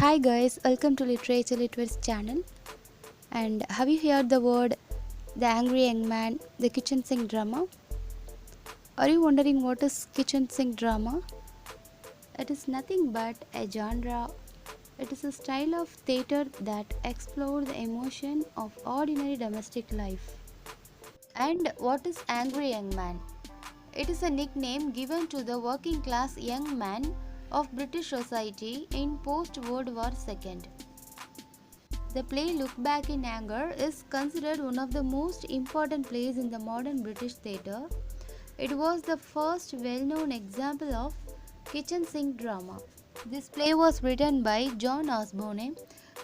Hi guys, welcome to Literature Literates channel. And have you heard the word The Angry Young Man, the kitchen sink drama? Are you wondering what is kitchen sink drama? It is nothing but a genre. It is a style of theatre that explores the emotion of ordinary domestic life. And what is Angry Young Man? It is a nickname given to the working class young man of British society in post-World War II. The play Look Back in Anger is considered one of the most important plays in the modern British theatre. It was the first well-known example of kitchen sink drama. This play was written by John Osborne.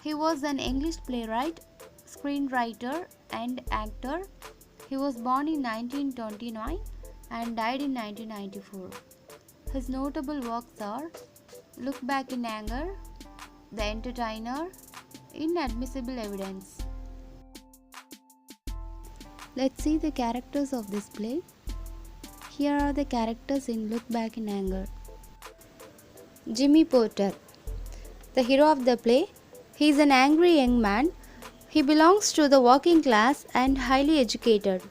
He was an English playwright, screenwriter and actor. He was born in 1929 and died in 1994. His notable works are Look Back in Anger, The Entertainer, Inadmissible Evidence. Let's see the characters of this play. Here are the characters in Look Back in Anger. Jimmy Porter, the hero of the play. He is an angry young man. He belongs to the working class and highly educated.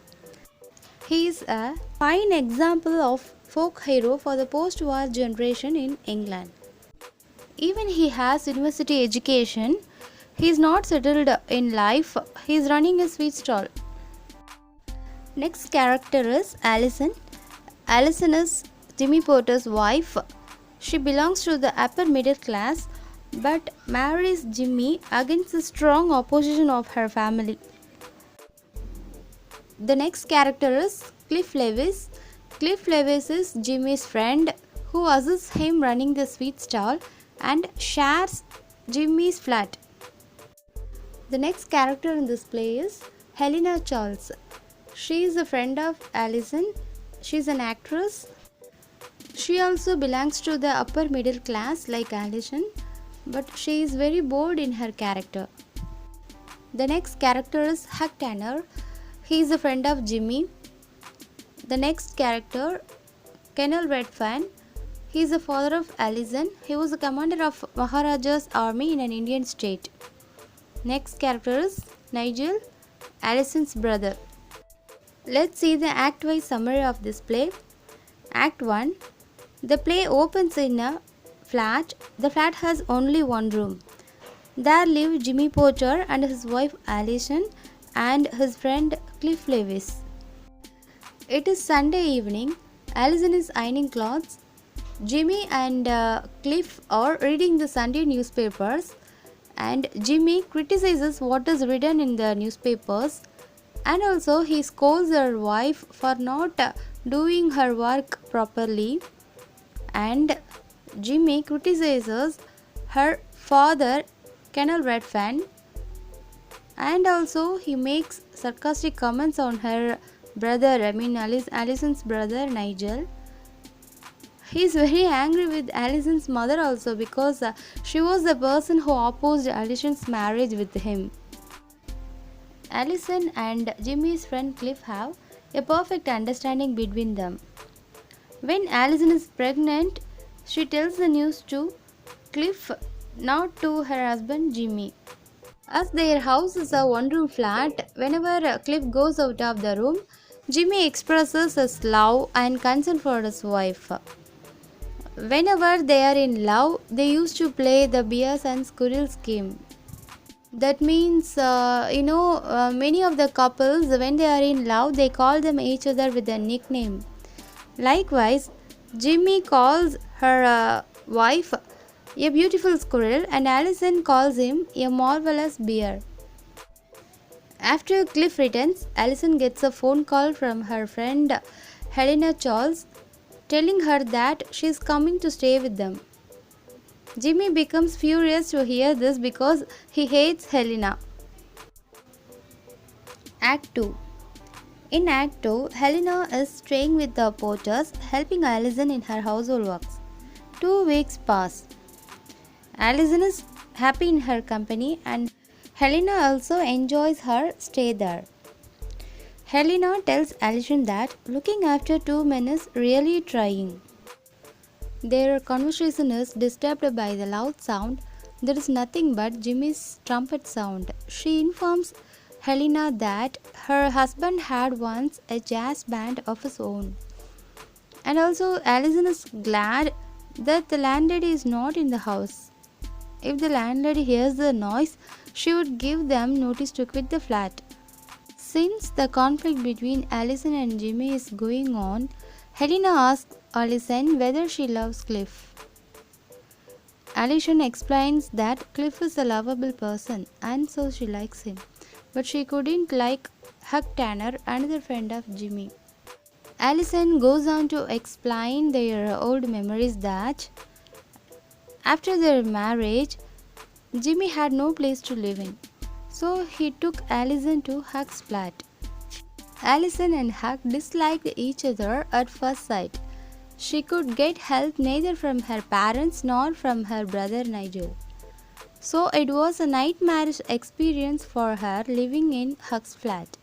He is a fine example of folk hero for the post-war generation in England. Even he has university education, he is not settled in life. He is running a sweet stall. Next character is Alison. Alison is Jimmy Porter's wife. She belongs to the upper middle class but marries Jimmy against the strong opposition of her family. The next character is Cliff Lewis. Cliff Lewis is Jimmy's friend who assists him running the sweet stall and shares Jimmy's flat. The next character in this play is Helena Charles. She is a friend of Alison. She is an actress. She also belongs to the upper middle class like Alison, but she is very bold in her character. The next character is Huck Tanner. He is a friend of Jimmy. The next character, Colonel Redfern. He is the father of Alison. He was the commander of Maharaja's army in an Indian state. Next character is Nigel, Alison's brother. Let's see the act-wise summary of this play. Act 1. The play opens in a flat. The flat has only one room. There live Jimmy Porter and his wife Alison and his friend Cliff Lewis. It is Sunday evening. Alison is ironing clothes. Jimmy and Cliff are reading the Sunday newspapers, and Jimmy criticizes what is written in the newspapers, and also he scolds her wife for not doing her work properly, and Jimmy criticizes her father Colonel Redfern, and also he makes sarcastic comments on her brother, Alison's brother Nigel. He is very angry with Alison's mother also because she was the person who opposed Alison's marriage with him. Alison and Jimmy's friend Cliff have a perfect understanding between them. When Alison is pregnant, she tells the news to Cliff, not to her husband Jimmy. As their house is a one-room flat, whenever Cliff goes out of the room, Jimmy expresses his love and concern for his wife. Whenever they are in love, they used to play the bears and squirrels game. That means, many of the couples, when they are in love, they call them each other with a nickname. Likewise, Jimmy calls her wife a beautiful squirrel and Alison calls him a marvelous bear. After Cliff returns, Alison gets a phone call from her friend Helena Charles telling her that she is coming to stay with them. Jimmy becomes furious to hear this because he hates Helena. Act 2. In Act 2, Helena is staying with the Porters, helping Alison in her household works. 2 weeks pass. Alison is happy in her company and Helena also enjoys her stay there. Helena tells Alison that looking after 2 men is really trying. Their conversation is disturbed by the loud sound There is nothing but Jimmy's trumpet sound. She informs Helena that her husband had once a jazz band of his own. And also, Allison is glad that the landlady is not in the house. If the landlady hears the noise, she would give them notice to quit the flat. Since the conflict between Allison and Jimmy is going on, Helena asks Allison whether she loves Cliff. Allison explains that Cliff is a lovable person and so she likes him, but she couldn't like Huck Tanner, another friend of Jimmy. Allison goes on to explain their old memories that after their marriage, Jimmy had no place to live in, so he took Allison to Huck's flat. Allison and Huck disliked each other at first sight. She could get help neither from her parents nor from her brother Nigel. So it was a nightmarish experience for her living in Huck's flat.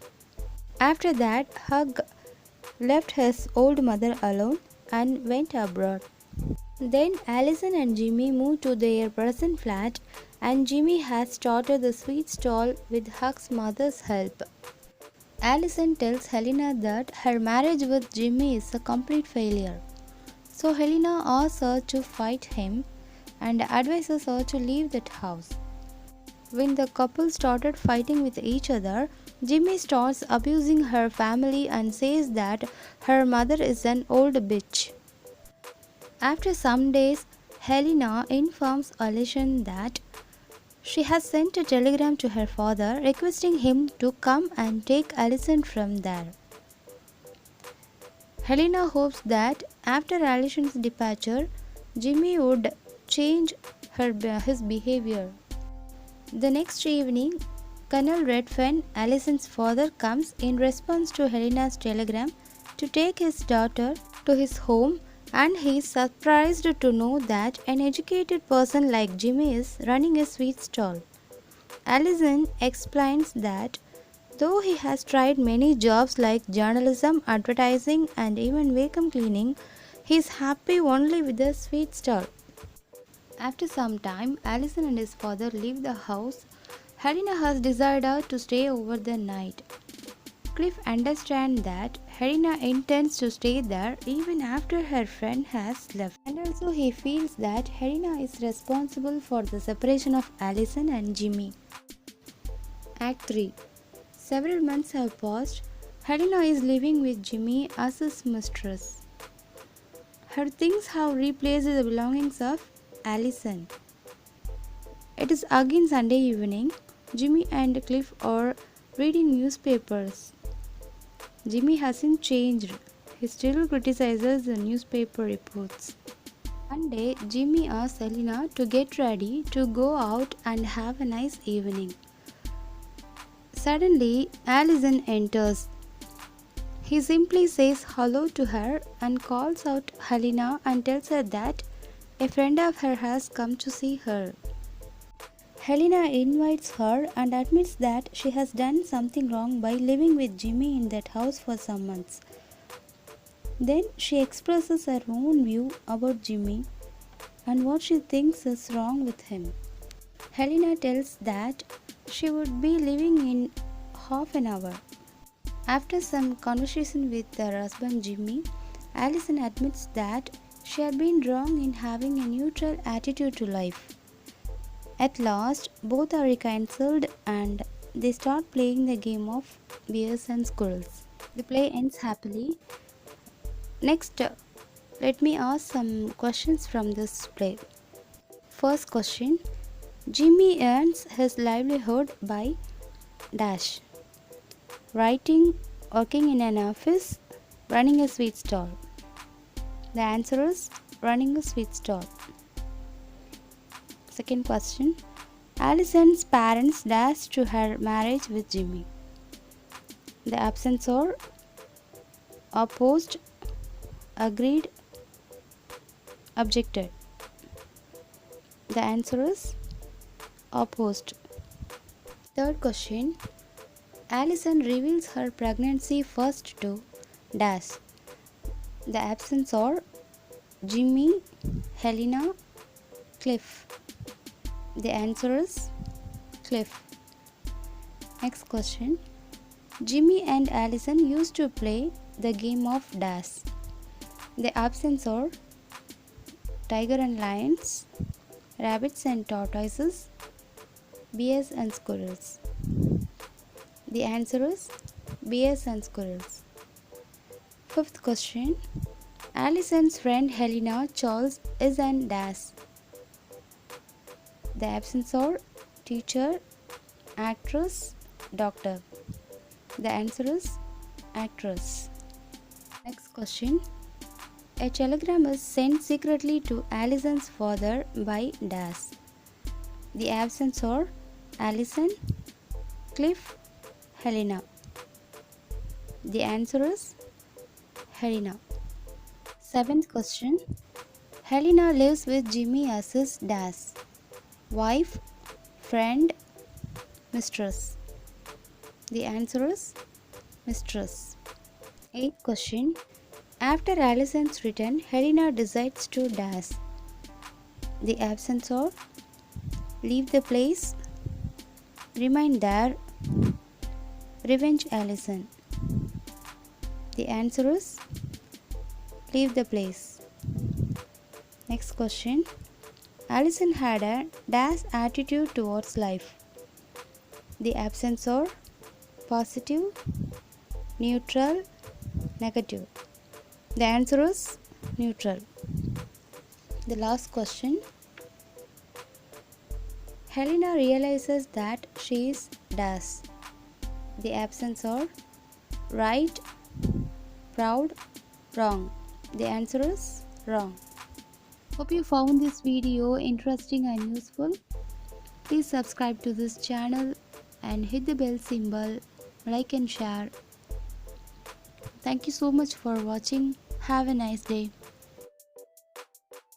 After that, Huck left his old mother alone and went abroad. Then Allison and Jimmy moved to their present flat and Jimmy has started the sweet stall with Huck's mother's help. Allison tells Helena that her marriage with Jimmy is a complete failure. So Helena asks her to fight him and advises her to leave that house. When the couple started fighting with each other, Jimmy starts abusing her family and says that her mother is an old bitch. After some days, Helena informs Allison that she has sent a telegram to her father requesting him to come and take Allison from there. Helena hopes that after Allison's departure, Jimmy would change his behavior. The next evening, Colonel Redfern, Allison's father, comes in response to Helena's telegram to take his daughter to his home, and he is surprised to know that an educated person like Jimmy is running a sweet stall. Allison explains that though he has tried many jobs like journalism, advertising, and even vacuum cleaning, he is happy only with the sweet stall. After some time, Allison and his father leave the house. Helena has decided to stay over the night. Cliff understands that Helena intends to stay there even after her friend has left. And also he feels that Helena is responsible for the separation of Allison and Jimmy. Act 3. Several months have passed. Helena is living with Jimmy as his mistress. Her things have replaced the belongings of Allison. It is again Sunday evening. Jimmy and Cliff are reading newspapers. Jimmy hasn't changed. He still criticizes the newspaper reports. One day, Jimmy asks Helena to get ready to go out and have a nice evening. Suddenly, Allison enters. He simply says hello to her and calls out Helena and tells her that a friend of hers has come to see her. Helena invites her and admits that she has done something wrong by living with Jimmy in that house for some months. Then she expresses her own view about Jimmy and what she thinks is wrong with him. Helena tells that she would be leaving in half an hour. After some conversation with her husband Jimmy, Allison admits that she had been wrong in having a neutral attitude to life. At last, both are reconciled and they start playing the game of bears and squirrels. The play ends happily. Next, let me ask some questions from this play. First question: Jimmy earns his livelihood by dash. Writing, working in an office, running a sweet stall. The answer is running a sweet stall. Second question: Allison's parents dash to her marriage with Jimmy. The options are opposed, agreed, objected. The answer is opposed. Third question: Allison reveals her pregnancy first to dash. The options are Jimmy, Helena, Cliff. The answer is cliff. Next question. Jimmy and Allison used to play the game of dash. The options are tiger and lions, rabbits and tortoises, bears and squirrels. The answer is bears and squirrels. Fifth question. Allison's friend Helena Charles is an dash. The options are teacher, actress, doctor. The answer is actress. Next question. A telegram is sent secretly to Allison's father by dash. The options are Allison, Cliff, Helena. The answer is Helena. Seventh question. Helena lives with Jimmy as his dash. Wife, friend, mistress. The answer is mistress. Eighth question. After Allison's return, Helena decides to dash. The options are leave the place, remain there, revenge Allison. The answer is leave the place. Next question. Allison had a dash attitude towards life. The options are positive, neutral, negative. The answer is neutral. The last question. Helena realizes that she is dash. The options are right, proud, wrong. The answer is wrong. Hope you found this video interesting and useful. Please subscribe to this channel and hit the bell symbol, like and share. Thank you so much for watching. Have a nice day.